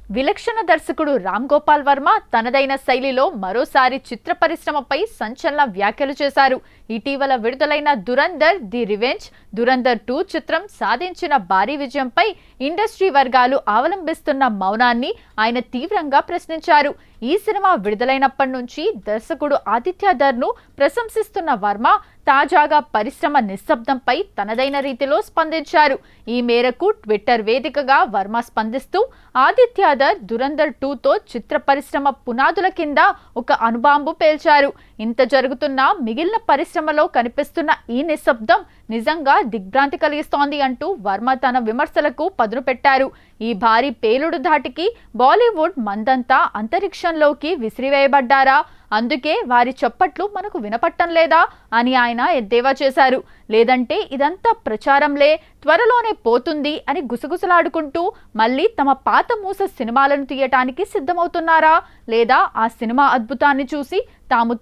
విలక్షణ దర్శకుడు రామ్ గోపాల్ వర్మ తనదైన శైలిలో మరోసారి చిత్ర పరిశ్రమపై సంచలన వ్యాఖ్యలు చేశారు. ఇటీవల విడుదలైన దురంధర్ ది రివెంజ్, దురంధర్ 2 చిత్రం సాధించిన భారీ విజయంపై ఇండస్ట్రీ వర్గాలు అవలంబిస్తున్న మౌనాన్ని ఆయన తీవ్రంగా ప్రశ్నించారు. ఈ సినిమా విడుదలైనప్పటి నుంచి దర్శకుడు ఆదిత్యధర్ను ప్రశంసిస్తున్న వర్మ తాజాగా పరిశ్రమ నిశ్శబ్దంపై తనదైన రీతిలో స్పందించారు. ఈ మేరకు ట్విట్టర్ వేదికగా వర్మ స్పందిస్తూ ఆదిత్యధర్ దురంధర్ 2తో చిత్ర పరిశ్రమ పునాదుల కింద ఒక అణుబాంబు పేల్చారు. ఇంత జరుగుతున్నా మిగిలిన పరిశ్రమలో కనిపిస్తున్న ఈ నిశ్శబ్దం నిజంగా దిగ్భ్రాంతి కలిగిస్తోంది అంటూ వర్మ తన విమర్శలకు పదును పెట్టారు. ఈ భారీ పేలుడు ధాటికి బాలీవుడ్ మందంతా అంతరిక్షంలోకి విసిరివేయబడ్డారా, అందుకే వారి చప్పట్లు మనకు వినపట్టం లేదా అని ఆయన ఎద్దేవా చేశారు. లేదంటే ఇదంతా ప్రచారంలే, త్వరలోనే పోతుంది అని గుసగుసలాడుకుంటూ మళ్ళీ తమ పాత మూస సినిమాలను తీయటానికి సిద్ధమవుతున్నారా, లేదా ఆ సినిమా అద్భుతాన్ని చూసి తాము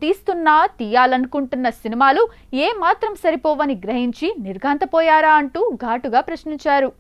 తీయాలనుకుంటున్న సినిమాలు ఏ మాత్రం సరిపోవని గ్రహించి నిర్ఘాంతపోయారా అంటూ ఘాటుగా ప్రశ్నించారు.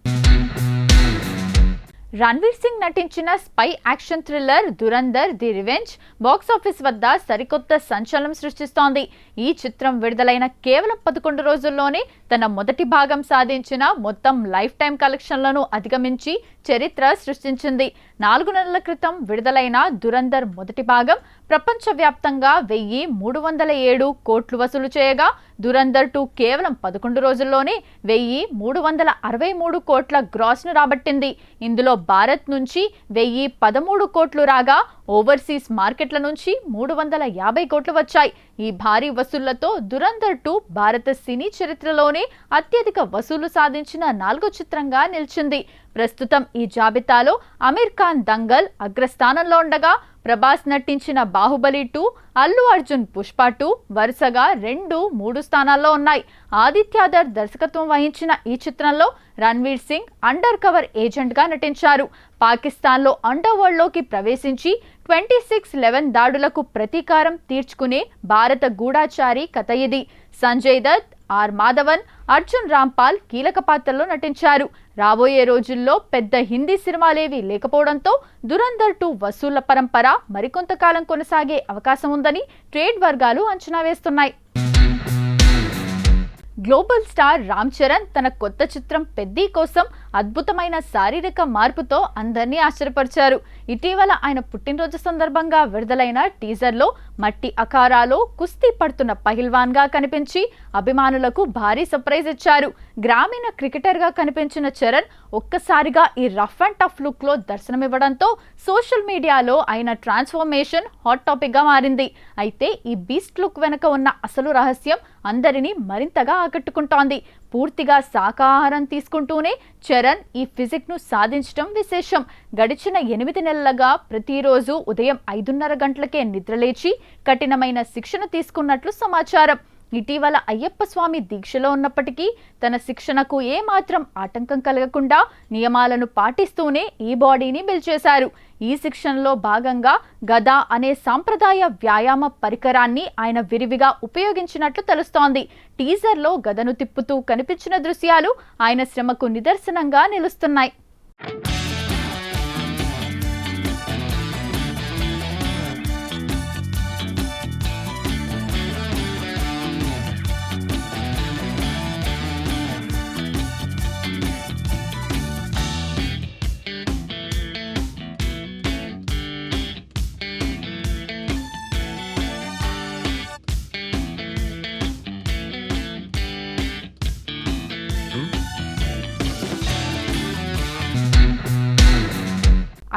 రణ్వీర్ సింగ్ నటించిన spy action thriller Dhurandhar the revenge box office వద్ద సరికొత్త సంచలనం సృష్టిస్తోంది. ఈ చిత్రం విడుదలైన కేవలం 11 రోజుల్లోనే తన మొదటి భాగం సాధించిన మొత్తం లైఫ్ టైం కలెక్షన్లను అధిగమించి చరిత్ర సృష్టించింది. 4 నెలల క్రితం విడుదలైన దురంధర్ మొదటి భాగం ప్రపంచవ్యాప్తంగా 1307 కోట్లు వసూలు చేయగా, దురంధర్ 2 కేవలం 11 రోజుల్లోనే 1363 కోట్ల గ్రాస్ ను రాబట్టింది. ఇందులో భారత్ నుంచి 1013 కోట్లు రాగా, ఓవర్సీస్ మార్కెట్ల నుంచి 350 కోట్లు వచ్చాయి. ఈ భారీ వసూళ్లతో దురంధర్ 2 భారత సినీ చరిత్రలోనే అత్యధిక వసూలు సాధించిన 4వ చిత్రంగా నిలిచింది. ప్రస్తుతం ఈ జాబితాలో అమీర్ ఖాన్ దంగల్ అగ్రస్థానంలో ఉండగా, ప్రభాస్ నటించిన బాహుబలి 2, అల్లు అర్జున్ పుష్ప 2 వరుసగా 2, 3 స్థానాల్లో ఉన్నాయి. ఆదిత్యధర్ దర్శకత్వం వహించిన ఈ చిత్రంలో Ranveer Singh under cover agent గా నటించారు. పాకిస్తాన్లో అండర్ వరల్డ్ లోకి ప్రవేశించి 26/11 దాడులకు ప్రతీకారం తీర్చుకునే భారత గూఢాచారి కథ ఇది. సంజయ్ దత్, ఆర్ మాధవన్, అర్జున్ రాంపాల్ కీలక పాత్రల్లో నటించారు. రాబోయే రోజుల్లో పెద్ద హిందీ సినిమాలేవి లేకపోవడంతో దురంధర్ 2 వసూళ్ల పరంపర మరికొంతకాలం కొనసాగే అవకాశం ఉందని ట్రేడ్ వర్గాలు అంచనా వేస్తున్నాయి. గ్లోబల్ స్టార్ రామ్ చరణ్ తన కొత్త చిత్రం పెద్ది కోసం అద్భుతమైన శారీరక మార్పుతో అందరినీ ఆశ్చర్యపరిచారు. ఇటీవల ఆయన పుట్టినరోజు సందర్భంగా విడుదలైన టీజర్లో మట్టి అఖారాలో కుస్తీ పడుతున్న పహిల్వాన్ గా కనిపించి అభిమానులకు భారీ సర్ప్రైజ్ ఇచ్చారు. గ్రామీణ క్రికెటర్ గా కనిపించిన చరణ్ ఒక్కసారిగా ఈ రఫ్ అండ్ టఫ్ లుక్ లో దర్శనమివ్వడంతో సోషల్ మీడియాలో ఆయన ట్రాన్స్ఫర్మేషన్ హాట్ టాపిక్ గా మారింది. అయితే ఈ బీస్ట్ లుక్ వెనుక ఉన్న అసలు రహస్యం అందరినీ మరింతగా ఆకట్టుకుంటోంది. పూర్తిగా శాకాహారం తీసుకుంటూనే చరణ్ ఈ ఫిజిక్ ను సాధించడం విశేషం. గడిచిన 8 నెలలుగా ప్రతిరోజు ఉదయం 5:30 గంటలకే నిద్రలేచి కఠినమైన శిక్షణ తీసుకున్నట్లు సమాచారం. ఇటీవల అయ్యప్ప స్వామి దీక్షలో ఉన్నప్పటికీ తన శిక్షణకు ఏమాత్రం ఆటంకం కలగకుండా నియమాలను పాటిస్తూనే ఈ బాడీని బిల్డ్ చేశారు. ఈ శిక్షణలో భాగంగా గద అనే సాంప్రదాయ వ్యాయామ పరికరాన్ని ఆయన విరివిగా ఉపయోగించినట్లు తెలుస్తోంది. టీజర్లో గదను తిప్పుతూ కనిపించిన దృశ్యాలు ఆయన శ్రమకు నిదర్శనంగా నిలుస్తున్నాయి.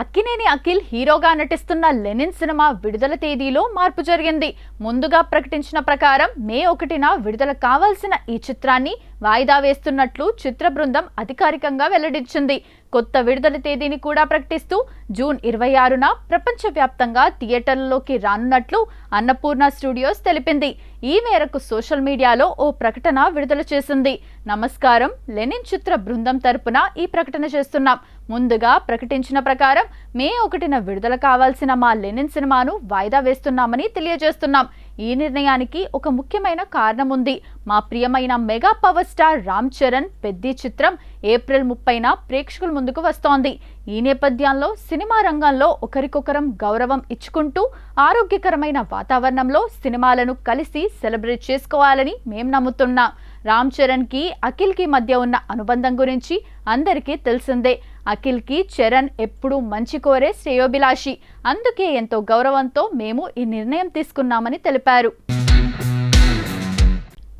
అక్కినేని అఖిల్ హీరోగా నటిస్తున్న లెనిన్ సినిమా విడుదల తేదీలో మార్పు జరిగింది. ముందుగా ప్రకటించిన ప్రకారం మే 1న విడుదల కావాల్సిన ఈ చిత్రాన్ని వాయిదా వేస్తున్నట్లు చిత్ర బృందం అధికారికంగా వెల్లడించింది. కొత్త విడుదల తేదీని కూడా ప్రకటిస్తూ జూన్ 26న ప్రపంచవ్యాప్తంగా థియేటర్లలోకి రానున్నట్లు అన్నపూర్ణ స్టూడియోస్ తెలిపింది. ఈ మేరకు సోషల్ మీడియాలో ఓ ప్రకటన విడుదల చేసింది. నమస్కారం, లెనిన్ చిత్ర బృందం తరపున ఈ ప్రకటన చేస్తున్నాం. ముందుగా ప్రకటించిన ప్రకారం మే 1న విడుదల కావాల్సిన మా లెనిన్ సినిమాను వాయిదా వేస్తున్నామని తెలియజేస్తున్నాం. ఈ నిర్ణయానికి ఒక ముఖ్యమైన కారణం ఉంది. మా ప్రియమైన mega power star Ram Charan Peddi చిత్రం ఏప్రిల్ 30న ప్రేక్షకుల ముందుకు వస్తోంది. ఈ నేపథ్యంలో సినిమా రంగంలో ఒకరికొకరం గౌరవం ఇచ్చుకుంటూ ఆరోగ్యకరమైన వాతావరణంలో సినిమాలను కలిసి సెలబ్రేట్ చేసుకోవాలని మేం నమ్ముతున్నాం. రామ్ చరణ్ కి అఖిల్ కి మధ్య ఉన్న అనుబంధం గురించి అందరికీ తెలిసిందే. అఖిల్ కి చరణ్ ఎప్పుడూ మంచి కోరే శ్రేయోభిలాషి. అందుకే ఎంతో గౌరవంతో మేము ఈ నిర్ణయం తీసుకున్నామని తెలిపారు.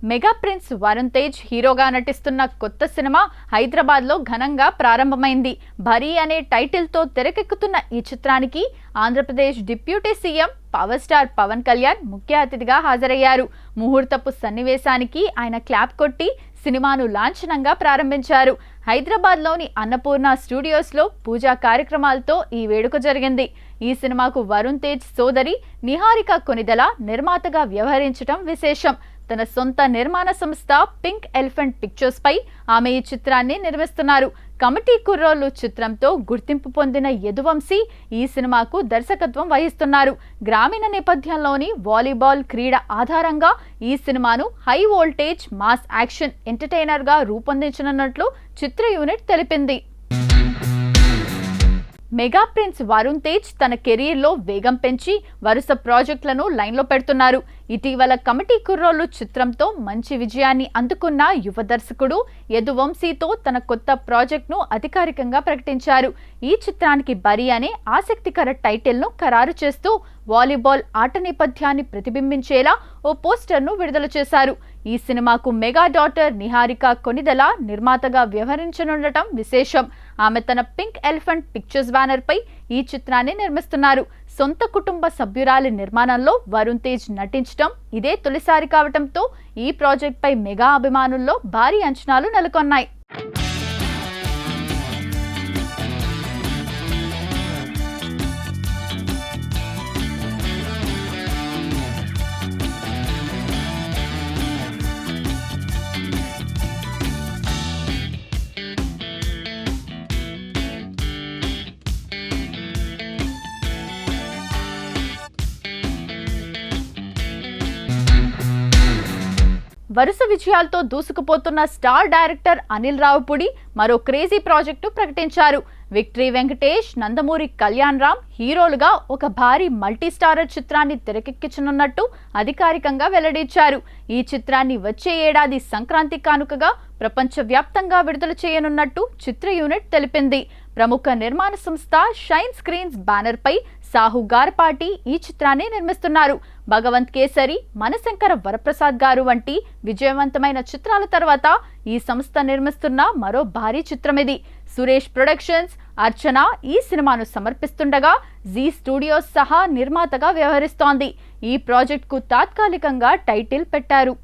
మెగా ప్రిన్స్ వరుణ్ తేజ్ హీరోగా నటిస్తున్న కొత్త సినిమా హైదరాబాద్లో ఘనంగా ప్రారంభమైంది. భరీ అనే టైటిల్తో తెరకెక్కుతున్న ఈ చిత్రానికి Andhra Pradesh deputy CM power star Pawan Kalyan ముఖ్య అతిథిగా హాజరయ్యారు. ముహూర్తపు సన్నివేశానికి ఆయన క్లాప్ కొట్టి సినిమాను లాంఛనంగా ప్రారంభించారు. హైదరాబాద్లోని అన్నపూర్ణ స్టూడియోస్లో పూజా కార్యక్రమాలతో ఈ వేడుక జరిగింది. ఈ సినిమాకు వరుణ్ తేజ్ సోదరి నిహారిక కొనిదెల నిర్మాతగా వ్యవహరించడం విశేషం. తన సొంత నిర్మాణ సంస్థ పింక్ ఎలిఫెంట్ పిక్చర్స్ పై ఆమె ఈ చిత్రాన్ని నిర్మిస్తున్నారు. కమిటీ కుర్రోళ్ళు చిత్రంతో గుర్తింపు పొందిన యదువంశీ ఈ సినిమాకు దర్శకత్వం వహిస్తున్నారు. గ్రామీణ నేపథ్యంలోని వాలీబాల్ క్రీడ ఆధారంగా ఈ సినిమాను హై వోల్టేజ్ మాస్ యాక్షన్ ఎంటర్టైనర్గా రూపొందించనున్నట్లు చిత్ర యూనిట్ తెలిపింది. మెగా ప్రిన్స్ వరుణ్ తేజ్ తన కెరీర్లో వేగం పెంచి వరుస ప్రాజెక్టులను లైన్లో పెడుతున్నారు. ఇటీవల కమిటీ కుర్రోళ్ళు చిత్రంతో మంచి విజయాన్ని అందుకున్న యువ దర్శకుడు యదువంశీతో తన కొత్త ప్రాజెక్ట్ను అధికారికంగా ప్రకటించారు. ఈ చిత్రానికి బరి అనే ఆసక్తికర టైటిల్ను ఖరారు చేస్తూ వాలీబాల్ ఆట నేపథ్యాన్ని ప్రతిబింబించేలా ఓ పోస్టర్ను విడుదల చేశారు. ఈ సినిమాకు మెగా డాటర్ నిహారిక కొనిదెల నిర్మాతగా వ్యవహరించనుండటం విశేషం. ఆమె తన పింక్ ఎలిఫెంట్ పిక్చర్స్ బ్యానర్ పై ఈ చిత్రాన్ని నిర్మిస్తున్నారు. సొంత కుటుంబ సభ్యురాలి నిర్మాణంలో వరుణ్ తేజ్ నటించడం ఇదే తొలిసారి కావడంతో ఈ ప్రాజెక్ట్ పై మెగా అభిమానుల్లో భారీ అంచనాలు నెలకొన్నాయి. వరుస విజయాలతో దూసుకుపోతున్న స్టార్ డైరెక్టర్ అనిల్ రావుపూడి మరో క్రేజీ ప్రాజెక్టు ప్రకటించారు. విక్టరీ వెంకటేష్, నందమూరి కళ్యాణ్ రామ్ హీరోలుగా ఒక భారీ మల్టీ స్టారర్ చిత్రాన్ని తెరకెక్కించనున్నట్టు అధికారికంగా వెల్లడించారు. ఈ చిత్రాన్ని వచ్చే ఏడాది సంక్రాంతి కానుకగా ప్రపంచవ్యాప్తంగా విడుదల చేయనున్నట్టు చిత్ర యూనిట్ తెలిపింది. ప్రముఖ నిర్మాణ సంస్థ షైన్ స్క్రీన్స్ బ్యానర్ పై సాహు గార్పాటి ఈ చిత్రాన్ని నిర్మిస్తున్నారు. భగవంత్ కేసరి, మనశంకర వరప్రసాద్ గారు వంటి విజయవంతమైన చిత్రాల తర్వాత ఈ సంస్థ నిర్మిస్తున్న మరో భారీ చిత్రం ఇది. సురేష్ ప్రొడక్షన్స్, అర్చన ఈ సినిమాను సమర్పిస్తుండగా జీ స్టూడియోస్ సహా నిర్మాతగా వ్యవహరిస్తోంది. ఈ ప్రాజెక్టుకు తాత్కాలికంగా టైటిల్ పెట్టారు.